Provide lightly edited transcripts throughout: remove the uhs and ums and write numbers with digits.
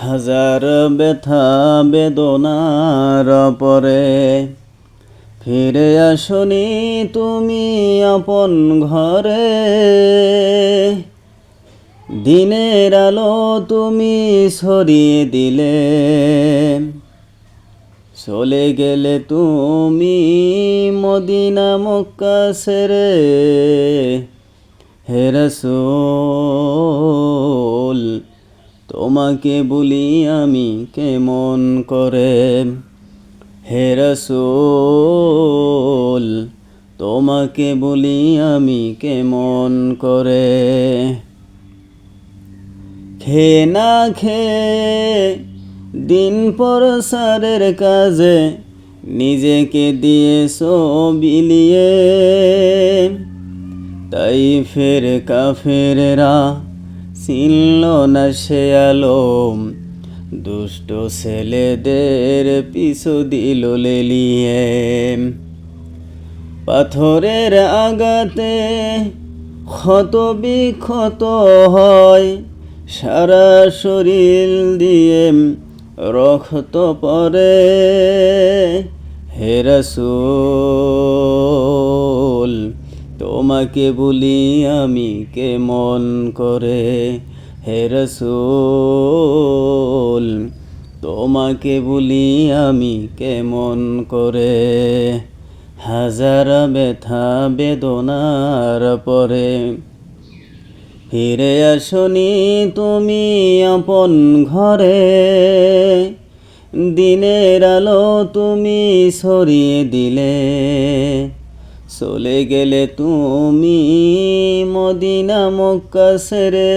হাজার ব্যথা বেদনার পরে ফিরে আসনি তুমি আপন ঘরে। দিনের আলো তুমি ছড়িয়ে দিলে, চলে গেলে তুমি মদিনা মক্কা ছেড়ে। হে রাসূল তোমাকে বলি আমি কেমন করে। হে রাসূল তোমাকে বলি আমি কেমন করে। খেয়ে না খেয়ে দিন প্রসারের কাজে নিজেকে দিয়েছো বিলিয়ে। তাই ফের কাফেররা চিনল না সে আলো, দুষ্ট ছেলেদের পিছু দিল লেলিয়ে। পাথরের আঘাতে ক্ষত বিক্ষত হয়, সারা শরীর দিয়ে রক্ত পড়ে। হে রাসূল তোমাকে বলি আমি কেমন করে। হে রাসূল তোমাকে বলি আমি কেমন করে। হাজার ব্যথা বেদনার পরে ফিরে আসনি তুমি আপন ঘরে। দিনের আলো তুমি ছড়িয়ে দিলে, চলে গেলে তুমি মদিনা মক্কা ছেড়ে।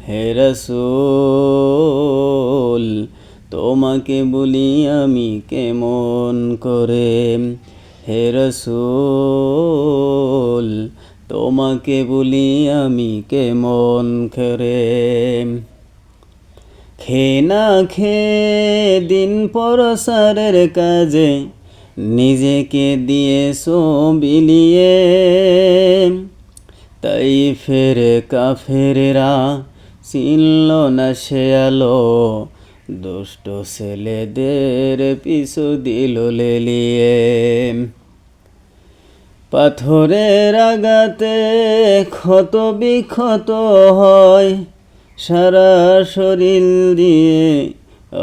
হে রাসূল তোমাকে বলি আমি কেমন করে। হে রাসূল তোমাকে বলি আমি কেমন করে। খেয়ে না খেয়ে দিন প্রসারের কাজে নিজেকে দিয়েছো বিলিয়ে। তাই ফের কাফেররা চিনল না সে আলো, দুষ্ট ছেলেদের পিছু দিল লেলিয়ে। পাথরের আঘাতে ক্ষত বিক্ষত হয়, সারা শরীর দিয়ে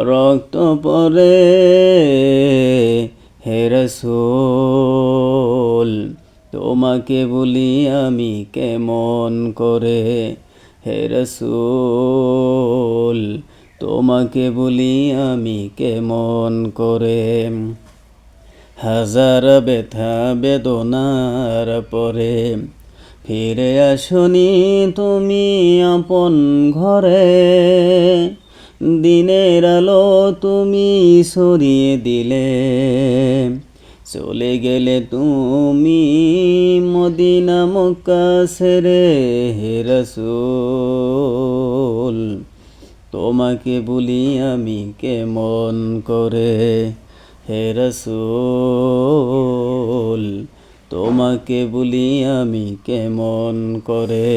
রক্ত পড়ে। হে রাসূল তোমাকে বলি আমি কেমন করে। হে রাসূল তোমাকে বলি আমি কেমন করে। হাজার ব্যথা বেদনার পরে ফিরে আসনি তুমি আপন ঘরে। দিনের আলো তুমি ছড়িয়ে দিলে, চলে গেলে তুমি মদিনা মক্কা ছেড়ে। হে রাসূল তোমাকে বলি আমি কেমন করে। হে রাসূল তোমাকে বলি আমি কেমন করে।